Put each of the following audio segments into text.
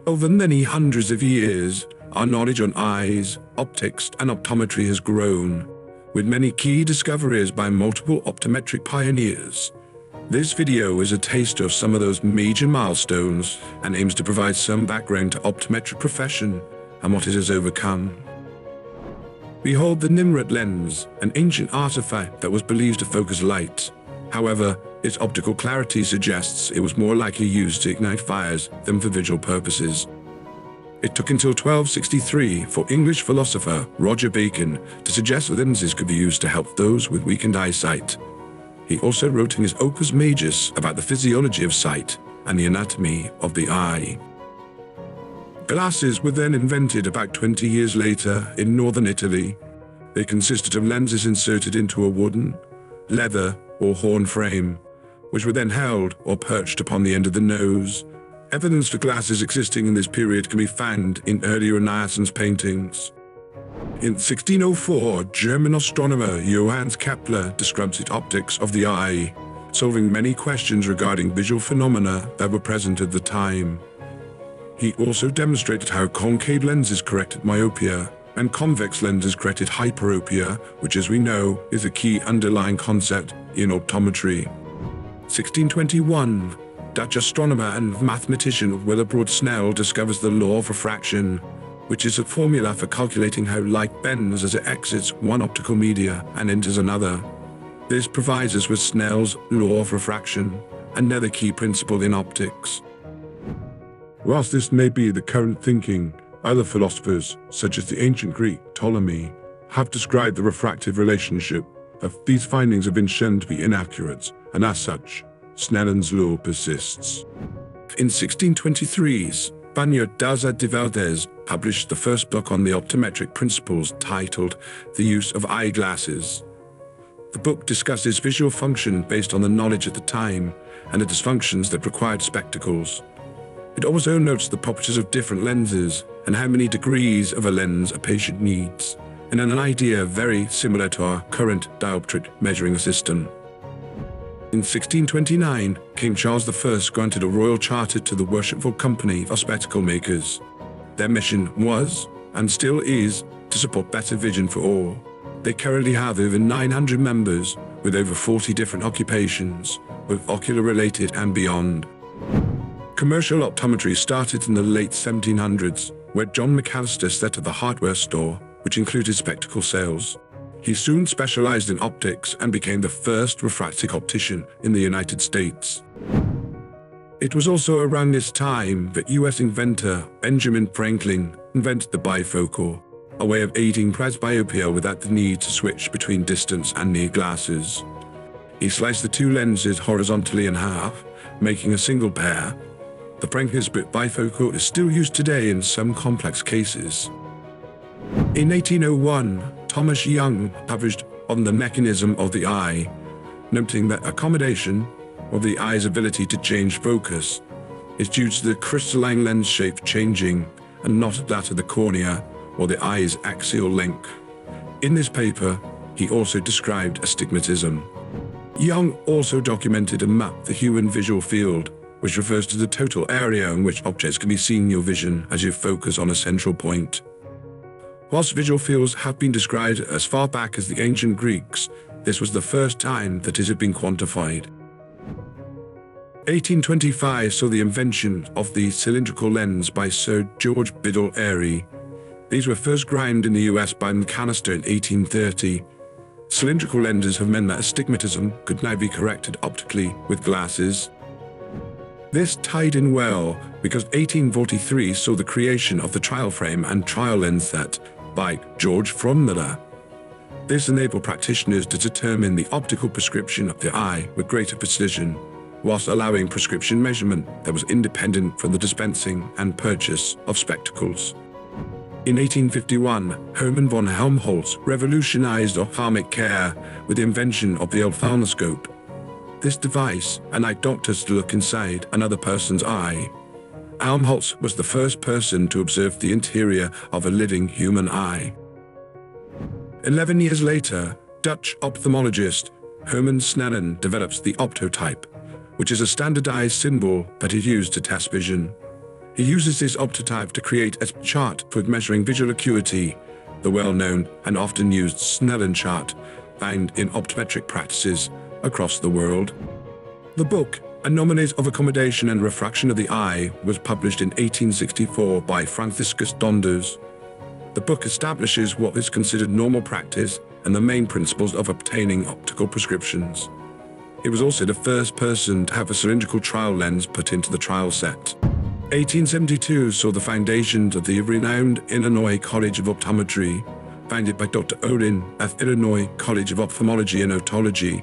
Over many hundreds of years, our knowledge on eyes, optics, and optometry has grown, with many key discoveries by multiple optometric pioneers. This video is a taste of some of those major milestones and aims to provide some background to optometric profession and what it has overcome. Behold the Nimrud lens, an ancient artifact that was believed to focus light. However, its optical clarity suggests it was more likely used to ignite fires than for visual purposes. It took until 1263 for English philosopher Roger Bacon to suggest that lenses could be used to help those with weakened eyesight. He also wrote in his Opus Majus about the physiology of sight and the anatomy of the eye. Glasses were then invented about 20 years later in northern Italy. They consisted of lenses inserted into a wooden, leather, or horn frame, which were then held or perched upon the end of the nose. Evidence for glasses existing in this period can be found in early Renaissance paintings. In 1604, German astronomer Johannes Kepler described the optics of the eye, solving many questions regarding visual phenomena that were present at the time. He also demonstrated how concave lenses corrected myopia and convex lenses corrected hyperopia, which, as we know, is a key underlying concept in optometry. 1621, Dutch astronomer and mathematician Willem Snellen discovers the law of refraction, which is a formula for calculating how light bends as it exits one optical media and enters another. This provides us with Snell's law of refraction, another key principle in optics. Whilst this may be the current thinking, other philosophers, such as the ancient Greek Ptolemy, have described the refractive relationship. These findings have been shown to be inaccurate, and as such, Snellen's law persists. In 1623, Spaniard Daza de Valdez published the first book on the optometric principles titled The Use of Eyeglasses. The book discusses visual function based on the knowledge at the time and the dysfunctions that required spectacles. It also notes the properties of different lenses and how many degrees of a lens a patient needs, and an idea very similar to our current dioptric measuring system. In 1629, King Charles I granted a royal charter to the Worshipful Company of Spectacle Makers. Their mission was, and still is, to support better vision for all. They currently have over 900 members with over 40 different occupations, both ocular-related and beyond. Commercial optometry started in the late 1700s, where John McAllister set up the hardware store, which included spectacle sales. He soon specialized in optics and became the first refractive optician in the United States. It was also around this time that US inventor Benjamin Franklin invented the bifocal, a way of aiding presbyopia without the need to switch between distance and near glasses. He sliced the two lenses horizontally in half, making a single pair. The Franklin-split bifocal is still used today in some complex cases. In 1801, Thomas Young published On the Mechanism of the Eye, noting that accommodation of the eye's ability to change focus is due to the crystalline lens shape changing and not that of the cornea or the eye's axial length. In this paper, he also described astigmatism. Young also documented and mapped the human visual field, which refers to the total area in which objects can be seen in your vision as you focus on a central point. Whilst visual fields have been described as far back as the ancient Greeks, this was the first time that it had been quantified. 1825 saw the invention of the cylindrical lens by Sir George Biddell Airy. These were first ground in the US by McAllister in 1830. Cylindrical lenses have meant that astigmatism could now be corrected optically with glasses. This tied in well because 1843 saw the creation of the trial frame and trial lens set by George Frommuller. This enabled practitioners to determine the optical prescription of the eye with greater precision, whilst allowing prescription measurement that was independent from the dispensing and purchase of spectacles. In 1851, Hermann von Helmholtz revolutionized ophthalmic care with the invention of the ophthalmoscope. This device allowed doctors to look inside another person's eye. Helmholtz was the first person to observe the interior of a living human eye. 11 years later, Dutch ophthalmologist Hermann Snellen develops the optotype, which is a standardized symbol that is used to test vision. He uses this optotype to create a chart for measuring visual acuity, the well-known and often used Snellen chart, found in optometric practices across the world. The book, Anomalies of Accommodation and Refraction of the Eye, was published in 1864 by Franciscus Donders. The book establishes what is considered normal practice and the main principles of obtaining optical prescriptions. He was also the first person to have a cylindrical trial lens put into the trial set. 1872 saw the foundations of the renowned Illinois College of Optometry, founded by Dr. Odin at Illinois College of Ophthalmology and Otology.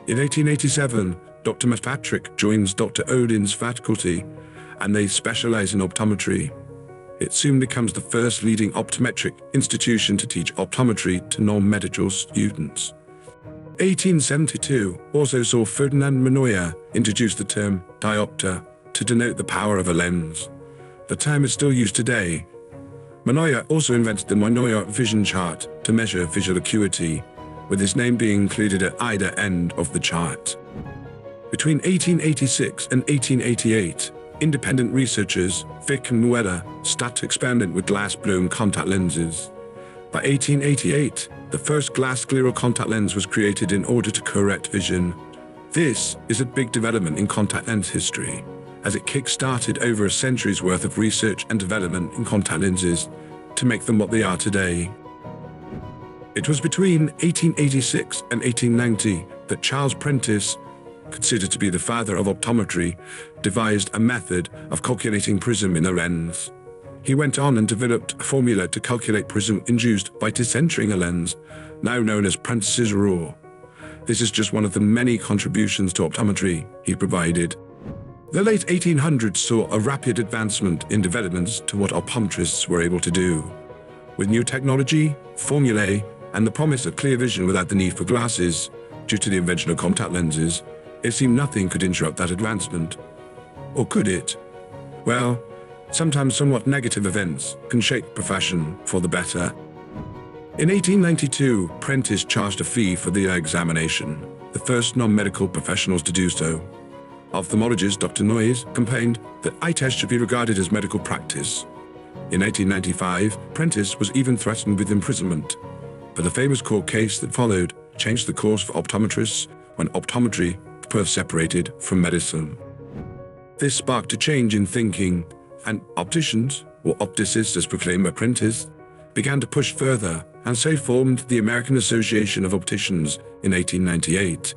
In 1887, Dr. Fitzpatrick joins Dr. Odin's faculty, and they specialize in optometry. It soon becomes the first leading optometric institution to teach optometry to non-medical students. 1872 also saw Ferdinand Manoyer introduce the term diopter to denote the power of a lens. The term is still used today. Manoyer also invented the Manoyer vision chart to measure visual acuity, with his name being included at either end of the chart. Between 1886 and 1888, independent researchers, Fick and Weller, started to experiment with glass-blown contact lenses. By 1888, the first glass-scleral contact lens was created in order to correct vision. This is a big development in contact lens history, as it kick-started over a century's worth of research and development in contact lenses to make them what they are today. It was between 1886 and 1890 that Charles Prentice, considered to be the father of optometry, devised a method of calculating prism in a lens. He went on and developed a formula to calculate prism induced by decentering a lens, now known as Prentice's rule. This is just one of the many contributions to optometry he provided. The late 1800s saw a rapid advancement in developments to what optometrists were able to do. With new technology, formulae, and the promise of clear vision without the need for glasses, due to the invention of contact lenses, it seemed nothing could interrupt that advancement. Or could it? Well, sometimes somewhat negative events can shape the profession for the better. In 1892, Prentice charged a fee for the examination, the first non-medical professionals to do so. Ophthalmologist Dr. Noyes complained that eye tests should be regarded as medical practice. In 1895, Prentice was even threatened with imprisonment, but the famous court case that followed changed the course for optometrists when optometry was separated from medicine. This sparked a change in thinking, and opticians, or opticists as proclaimed by Prentice, began to push further, and so formed the American Association of Opticians in 1898.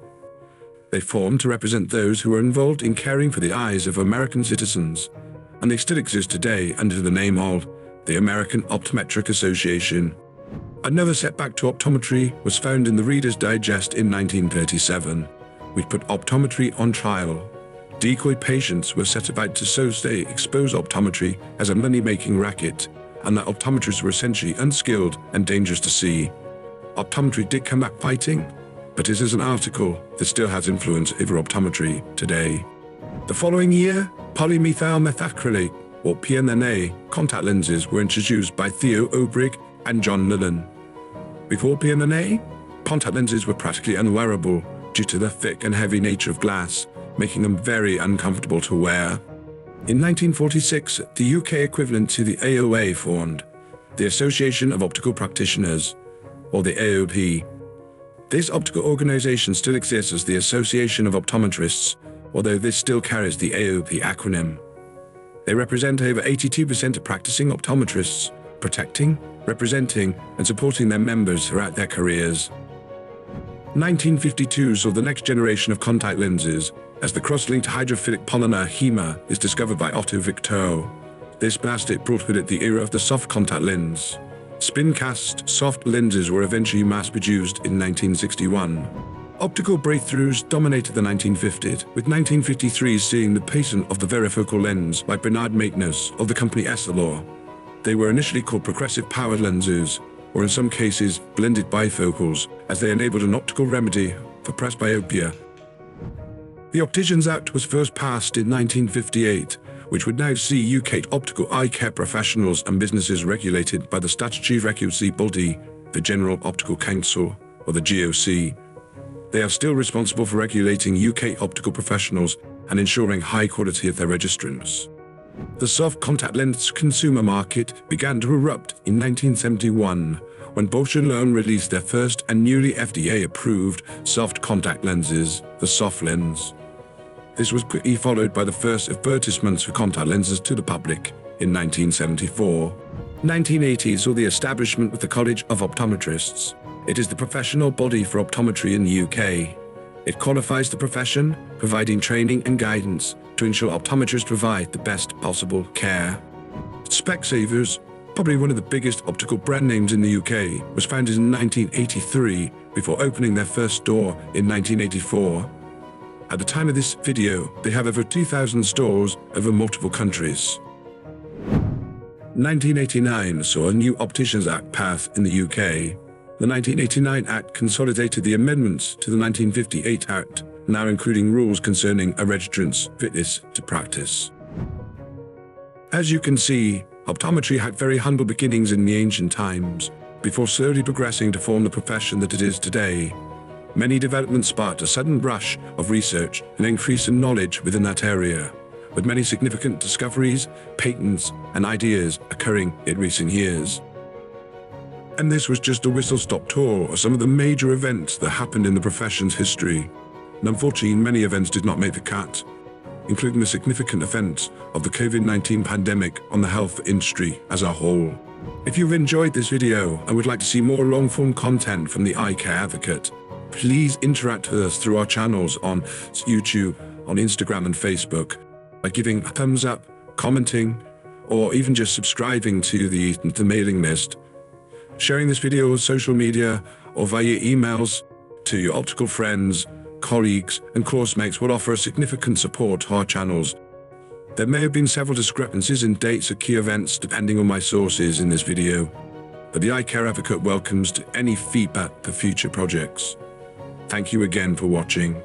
They formed to represent those who were involved in caring for the eyes of American citizens, and they still exist today under the name of the American Optometric Association. Another setback to optometry was found in the Reader's Digest in 1937, which put optometry on trial. Decoy patients were set about to so-say expose optometry as a money-making racket, and that optometrists were essentially unskilled and dangerous to see. Optometry did come back fighting, but it is an article that still has influence over optometry today. The following year, polymethyl methacrylate, or PMMA, contact lenses were introduced by Theo Obrig and John Millen. Before PMMA, contact lenses were practically unwearable due to the thick and heavy nature of glass, making them very uncomfortable to wear. In 1946, the UK equivalent to the AOA formed, the Association of Optical Practitioners, or the AOP. This optical organization still exists as the Association of Optometrists, although this still carries the AOP acronym. They represent over 82% of practicing optometrists, protecting, representing, and supporting their members throughout their careers. 1952 saw the next generation of contact lenses, as the cross-linked hydrophilic polymer HEMA is discovered by Otto Victor. This plastic brought with it the era of the soft contact lens. Spin-cast soft lenses were eventually mass-produced in 1961. Optical breakthroughs dominated the 1950s, with 1953 seeing the patent of the varifocal lens by Bernard Maitness of the company Essilor. They were initially called progressive power lenses, or in some cases blended bifocals, as they enabled an optical remedy for presbyopia. The Opticians Act was first passed in 1958, which would now see UK optical eye care professionals and businesses regulated by the statutory regulatory body, the General Optical Council, or the GOC. They are still responsible for regulating UK optical professionals and ensuring high quality of their registrants. The soft contact lens consumer market began to erupt in 1971, when Bausch & Lomb released their first and newly FDA-approved soft contact lenses, the soft lens. This was quickly followed by the first advertisements for contact lenses to the public in 1974. 1980 saw the establishment of the College of Optometrists. It is the professional body for optometry in the UK. It qualifies the profession, providing training and guidance to ensure optometrists provide the best possible care. Specsavers, probably one of the biggest optical brand names in the UK, was founded in 1983 before opening their first store in 1984. At the time of this video, they have over 2,000 stores over multiple countries. 1989 saw a new Opticians Act pass in the UK. The 1989 Act consolidated the amendments to the 1958 Act, now including rules concerning a registrant's fitness to practice. As you can see, optometry had very humble beginnings in the ancient times, before slowly progressing to form the profession that it is today. Many developments sparked a sudden rush of research and increase in knowledge within that area, with many significant discoveries, patents, and ideas occurring in recent years. And this was just a whistle-stop tour of some of the major events that happened in the profession's history. And unfortunately, many events did not make the cut, including the significant events of the COVID-19 pandemic on the health industry as a whole. If you've enjoyed this video and would like to see more long-form content from the Eye Care Advocate, please interact with us through our channels on YouTube, on Instagram and Facebook, by giving a thumbs up, commenting, or even just subscribing to the mailing list. Sharing this video on social media or via emails to your optical friends, colleagues, and coursemates will offer significant support to our channels. There may have been several discrepancies in dates of key events depending on my sources in this video, but the Eye Care Advocate welcomes any feedback for future projects. Thank you again for watching.